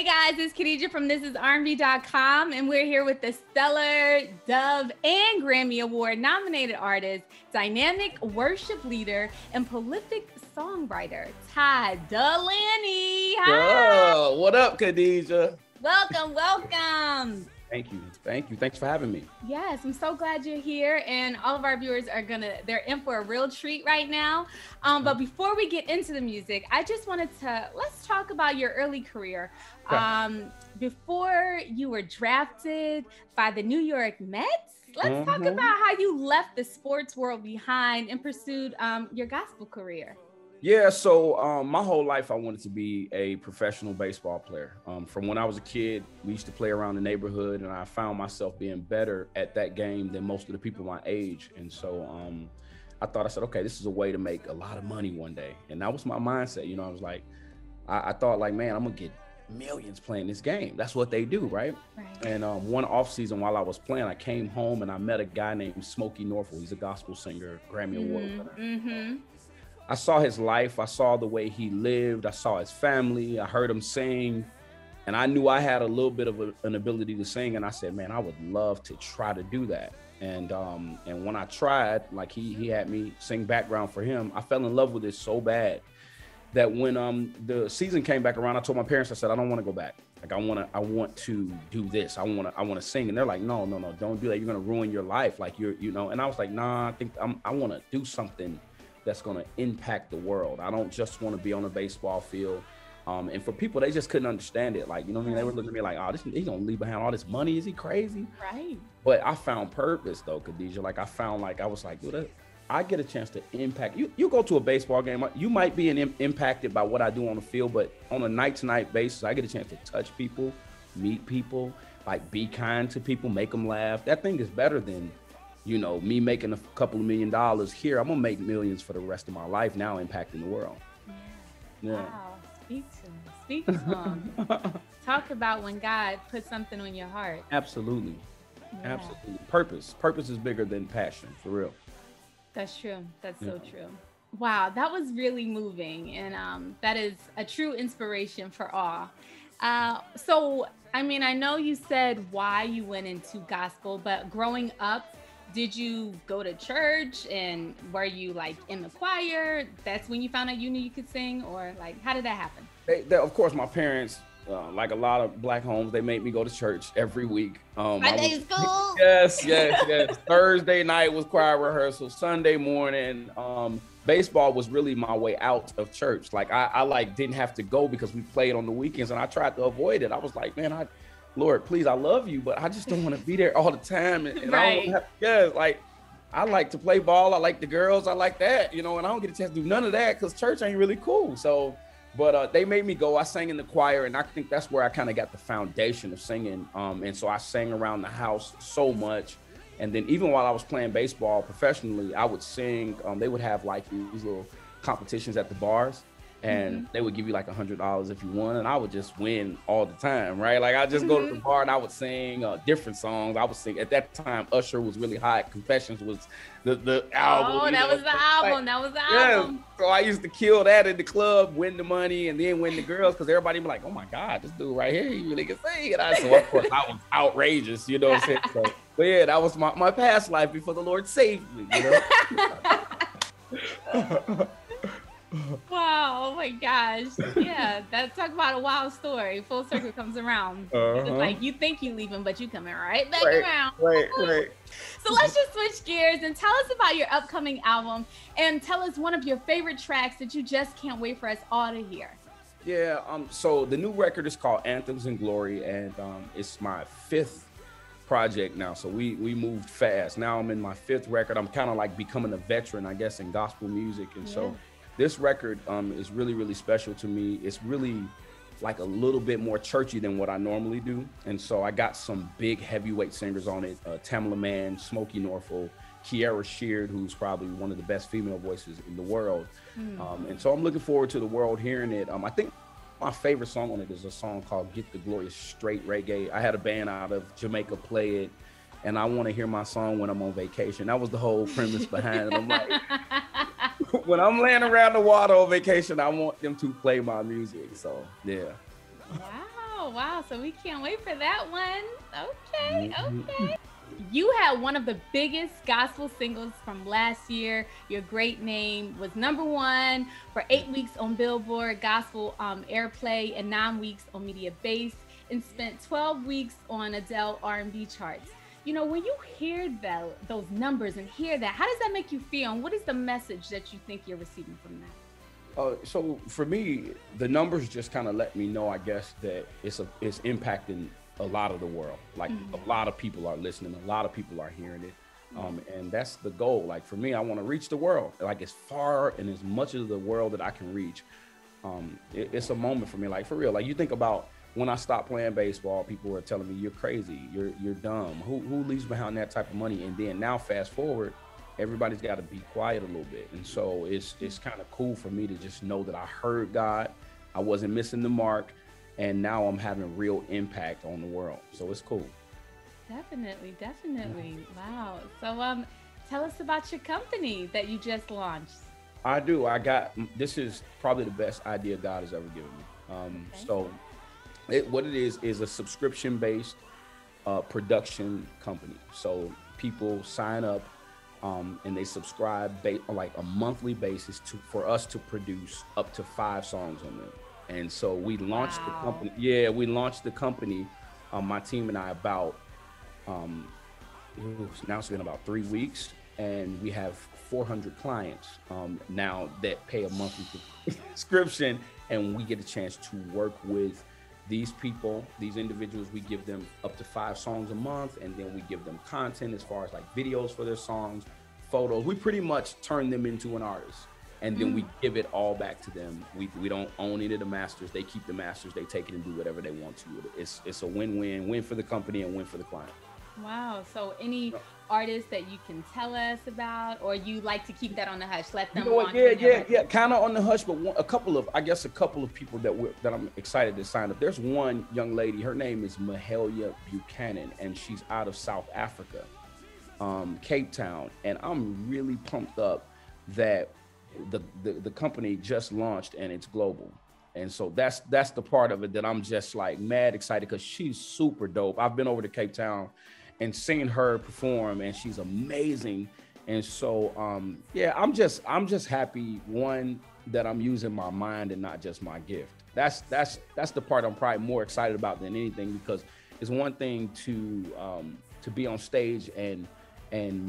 guys, it's Khadijah from ThisIsRnB.com, and we're here with the stellar Dove and Grammy Award nominated artist, dynamic worship leader, and prolific songwriter, Todd Dulaney. Hi. Oh, what up, Khadijah? Welcome, welcome. Thank you. Thanks for having me. Yes, I'm so glad you're here, and all of our viewers they're in for a real treat right now. But before we get into the music, I just wanted let's talk about your early career. Okay. Before you were drafted by the New York Mets, let's talk about how you left the sports world behind and pursued your gospel career. Yeah, so my whole life I wanted to be a professional baseball player. From when I was a kid, we used to play around the neighborhood, and I found myself being better at that game than most of the people my age. And so I said, okay, this is a way to make a lot of money one day. And that was my mindset. You know, I was like, I thought like, man, I'm gonna get millions playing this game. That's what they do, right? And one off season while I was playing, I came home and I met a guy named Smokey Norfolk. He's a gospel singer, Grammy Award winner. I saw his life. I saw the way he lived. I saw his family. I heard him sing, and I knew I had a little bit of an ability to sing. And I said, man, I would love to try to do that. And when I tried, like he had me sing background for him, I fell in love with it so bad that when the season came back around, I told my parents, I said, I don't want to go back. Like I want to do this. I want to sing. And they're like, no, don't do that. You're gonna ruin your life. Like you know. And I was like, nah, I think I want to do something that's going to impact the world. I don't just want to be on a baseball field. And for people, they just couldn't understand it. Like, you know what I mean? They were looking at me like, oh, he's going to leave behind all this money. Is he crazy? Right. But I found purpose though, Khadijah. Like I was like, dude, I get a chance to impact. You go to a baseball game, you might be impacted by what I do on the field, but on a night-to-night basis, I get a chance to touch people, meet people, like be kind to people, make them laugh. That thing is better than, you know, me making a couple of $1 million here. I'm gonna make millions for the rest of my life now, impacting the world. Yeah. Wow. Speak to him. Talk about when God put something on your heart. Absolutely. Yeah. Absolutely. Purpose is bigger than passion, for real. That's true. That's so true. Wow, that was really moving, and that is a true inspiration for all. So, I mean, I know you said why you went into gospel, but growing up, did you go to church, and were you like in the choir? That's when you found out you knew you could sing, or like, how did that happen? Of course, my parents, like a lot of Black homes, they made me go to church every week. Sunday school? Yes. Thursday night was choir rehearsal. Sunday morning, baseball was really my way out of church. Like I like didn't have to go because we played on the weekends, and I tried to avoid it. I was like, man, Lord, please, I love you, but I just don't want to be there all the time. And right. Like I like to play ball. I like the girls. I like that, you know, and I don't get a chance to do none of that because church ain't really cool. So, but they made me go. I sang in the choir, and I think that's where I kind of got the foundation of singing. And so I sang around the house so much. And then even while I was playing baseball professionally, I would sing. They would have like these little competitions at the bars. And they would give you like $100 if you won, and I would just win all the time, right? Like I just go to the bar and I would sing different songs. I would sing at that time. Usher was really hot. Confessions was the album. Oh, that was the album. That was the album. So I used to kill that in the club, win the money, and then win the girls because everybody be like, "Oh my God, this dude right here, he really can sing." And so of course I was outrageous, you know what I'm saying? So, but yeah, that was my past life before the Lord saved me, you know. Wow, oh my gosh. Yeah, talk about a wild story. Full circle comes around. It's like you think you leaving, but you coming right back around. Right. So let's just switch gears and tell us about your upcoming album, and tell us one of your favorite tracks that you just can't wait for us all to hear. Yeah, so the new record is called Anthems and Glory, and it's my 5th project now. So we moved fast. Now I'm in my 5th record. I'm kind of like becoming a veteran, I guess, in gospel music, and so this record is really, really special to me. It's really like a little bit more churchy than what I normally do. And so I got some big heavyweight singers on it. Tamala Mann, Smokey Norfolk, Kiara Sheard, who's probably one of the best female voices in the world. And so I'm looking forward to the world hearing it. I think my favorite song on it is a song called Get the Glorious Straight Reggae. I had a band out of Jamaica play it, and I want to hear my song when I'm on vacation. That was the whole premise behind it. I'm like, when I'm laying around the water on vacation, I want them to play my music. So, yeah. Wow. Oh, wow. So we can't wait for that one. Okay. Okay. You had one of the biggest gospel singles from last year. Your Great Name was #1 for 8 weeks on Billboard Gospel Airplay and 9 weeks on Mediabase, and spent 12 weeks on Adult R&B charts. You know, when you hear those numbers and hear that, how does that make you feel? And what is the message that you think you're receiving from that? So for me, the numbers just kind of let me know, I guess, that it's impacting a lot of the world. Like a lot of people are listening, a lot of people are hearing it. And that's the goal. Like for me, I want to reach the world, like as far and as much of the world that I can reach. It's a moment for me, like for real. Like you think about when I stopped playing baseball, people were telling me, you're crazy, you're dumb. Who leaves behind that type of money? And then now fast forward, everybody's got to be quiet a little bit. And so it's kind of cool for me to just know that I heard God, I wasn't missing the mark, and now I'm having real impact on the world. So it's cool. Definitely. Wow. So tell us about your company that you just launched. I do. This is probably the best idea God has ever given me. So what it is a subscription-based production company. So people sign up and they subscribe on like a monthly basis for us to produce up to 5 songs on them. And so we launched the company. Yeah, we launched the company, my team and I, about now it's been about 3 weeks, and we have 400 clients now that pay a monthly subscription, and we get a chance to work with these people, these individuals. We give them up to 5 songs a month, and then we give them content as far as like videos for their songs, photos. We pretty much turn them into an artist, and then we give it all back to them. We don't own any of the masters. They keep the masters. They take it and do whatever they want to with it. It's a win for the company and win for the client. Wow. So any artists that you can tell us about, or you like to keep that on the hush? Let them. You know what? Yeah. Kind of on the hush, but a couple of people that I'm excited to sign up. There's one young lady. Her name is Mahalia Buchanan, and she's out of South Africa, Cape Town. And I'm really pumped up that the company just launched and it's global. And so that's the part of it that I'm just like mad excited, because she's super dope. I've been over to Cape Town and seen her perform, and she's amazing. And so I'm just happy, one, that I'm using my mind and not just my gift. That's the part I'm probably more excited about than anything, because it's one thing to be on stage and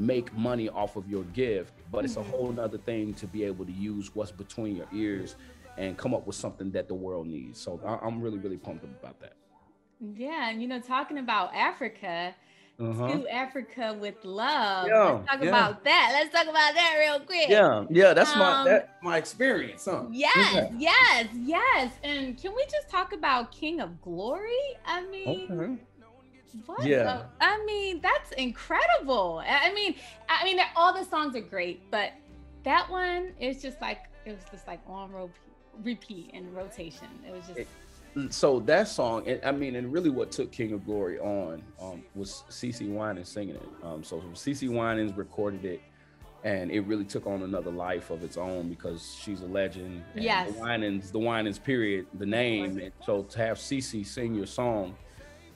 make money off of your gift, but it's a whole nother thing to be able to use what's between your ears and come up with something that the world needs. So I'm really, really pumped up about that. Yeah, and talking about Africa, to Africa with love. Yeah, Let's talk about that. Let's talk about that real quick. Yeah, that's my experience, huh? Yes. And can we just talk about King of Glory? I mean, what? Yeah. I mean, that's incredible. I mean, all the songs are great, but that one is just like, it was just like on repeat and rotation. It was just. So that song, and really what took King of Glory on was CeCe Winans singing it. So CeCe Winans recorded it, and it really took on another life of its own, because she's a legend. Yes. The Winans period, the name. And so to have CeCe sing your song,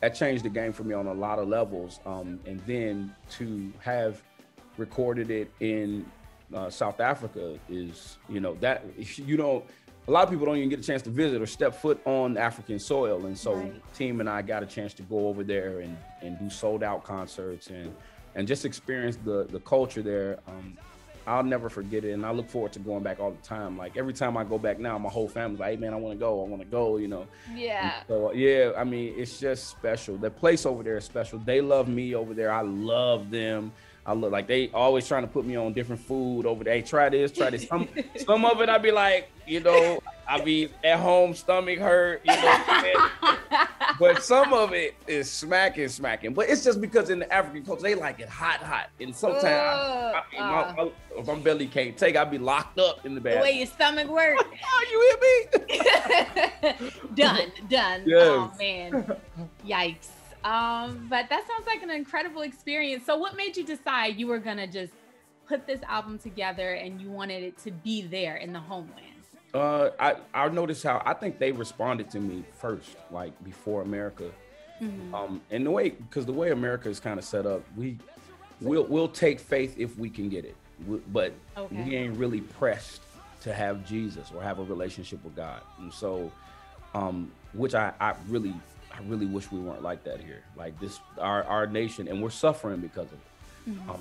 that changed the game for me on a lot of levels. And then to have recorded it in South Africa is, a lot of people don't even get a chance to visit or step foot on African soil. And so the team and I got a chance to go over there and do sold out concerts and just experience the culture there. I'll never forget it. And I look forward to going back all the time. Like every time I go back now, my whole family's like, hey man, I want to go, Yeah. And so, yeah, I mean, it's just special. The place over there is special. They love me over there. I love them. I look like they always trying to put me on different food over there. Hey, try this. Some of it I'd be like, I be at home, stomach hurt, but some of it is smacking. But it's just because in the African culture, they like it hot. And sometimes if my belly can't take, I'd be locked up in the bathroom. The way your stomach works. Oh, you hear me? Done. Yes. Oh man, yikes. But that sounds like an incredible experience. So what made you decide you were gonna just put this album together and you wanted it to be there in the homeland? I noticed how I think they responded to me first, like before America. And because the way America is kind of set up, we'll take faith if we can get it, but we ain't really pressed to have Jesus or have a relationship with God. And so, which I really wish we weren't like that here. Like our nation, and we're suffering because of it.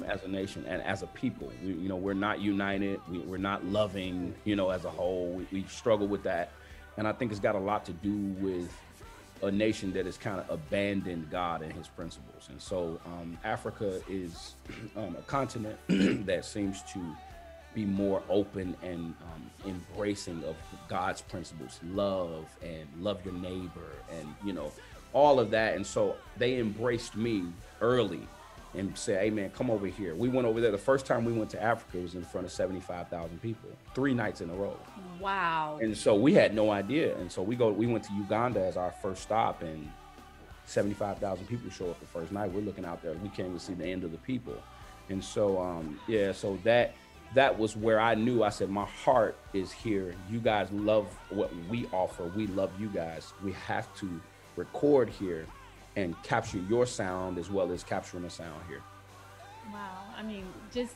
As a nation and as a people, we're not united. We're not loving, as a whole. We struggle with that, and I think it's got a lot to do with a nation that has kind of abandoned God and His principles. And so, Africa is a continent that seems to be more open and embracing of God's principles, love your neighbor, and all of that. And so they embraced me early and said, hey man, come over here. We went over there. The first time we went to Africa was in front of 75,000 people, 3 nights in a row. Wow. And so we had no idea. And so we went to Uganda as our first stop, and 75,000 people show up the first night. We're looking out there. We can't even see the end of the people. And so, so that was where I knew, I said, my heart is here. You guys love what we offer. We love you guys. We have to record here and capture your sound as well as capturing the sound here. Wow. I mean, just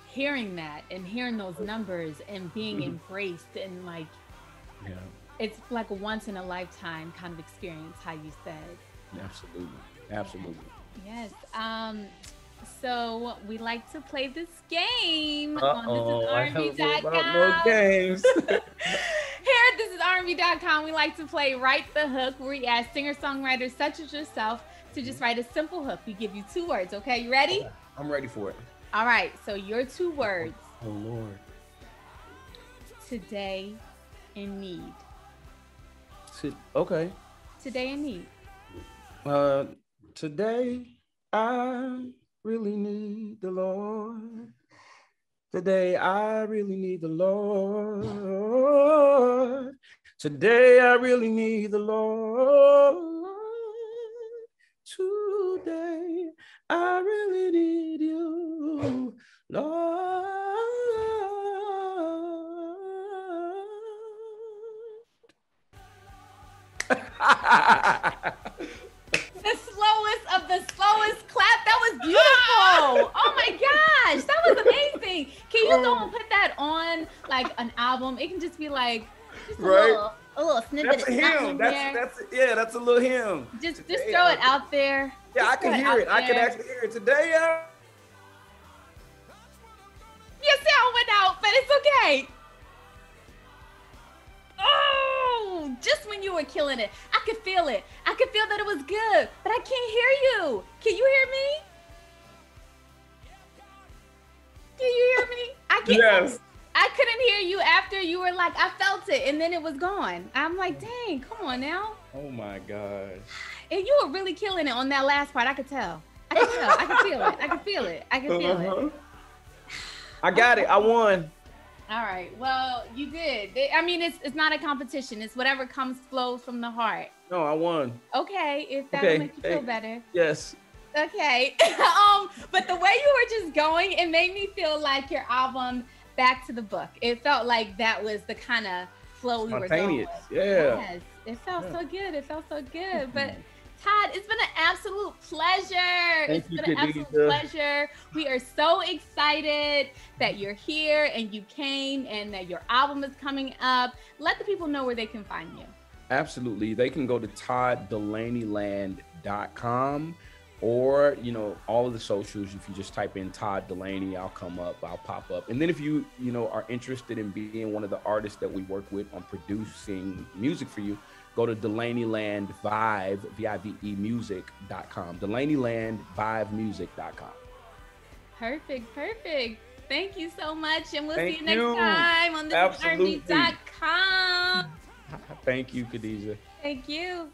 hearing that and hearing those numbers and being embraced and it's like a once in a lifetime kind of experience, how you said. Absolutely. Yes. So we like to play this game on ThisIsRnB.com. No games. Here at ThisIsRnB.com, we like to play Write the Hook, where we ask singer-songwriters such as yourself to just write a simple hook. We give you 2 words, okay? You ready? Okay. I'm ready for it. All right, so your 2 words. Oh, Lord. Today in need. Okay. Today in need. Today I really need the Lord. Today I really need the Lord. Today I really need the Lord. Today I really need you, Lord. The slowest of the slowest clap. That was beautiful. Oh my gosh, that was amazing. Can you go and put that on like an album? It can just be like just a little snippet. That's a hymn. That's a little hymn. Just throw it out there. Yeah, I can hear it. I can actually hear it today. Your sound went out, but it's okay. Oh, just when you were killing it, I could feel it. I could feel that it was good, but I can't hear you. Can you hear me? Can you hear me? I can't. Yes. I couldn't hear you after you were like, I felt it, and then it was gone. I'm like, dang, come on now. Oh my gosh. And you were really killing it on that last part. I could tell. I could feel it. I could feel it. I could feel it. I got it. I won. All right. Well, you did. I mean, it's not a competition. It's whatever flows from the heart. No, I won. Okay. If that will make you feel better. Yes. Okay. But the way you were just going, it made me feel like your album Back to the Book. It felt like that was the kind of flow we were going with. Yeah. Yes. It felt so good. It felt so good. But Todd, it's been an absolute pleasure. It's been an absolute pleasure. We are so excited that you're here and you came and that your album is coming up. Let the people know where they can find you. Absolutely. They can go to ToddDulaneyland.com or, all of the socials. If you just type in Todd Dulaney, I'll come up, I'll pop up. And then if you, are interested in being one of the artists that we work with on producing music for you, go to Dulaneyland Vive, V-I-V-E music.com. Dulaneylandvivemusic.com. Perfect. Thank you so much. And we'll see you next time on ThisIsRnB.com. Thank you, Khadijah. Thank you.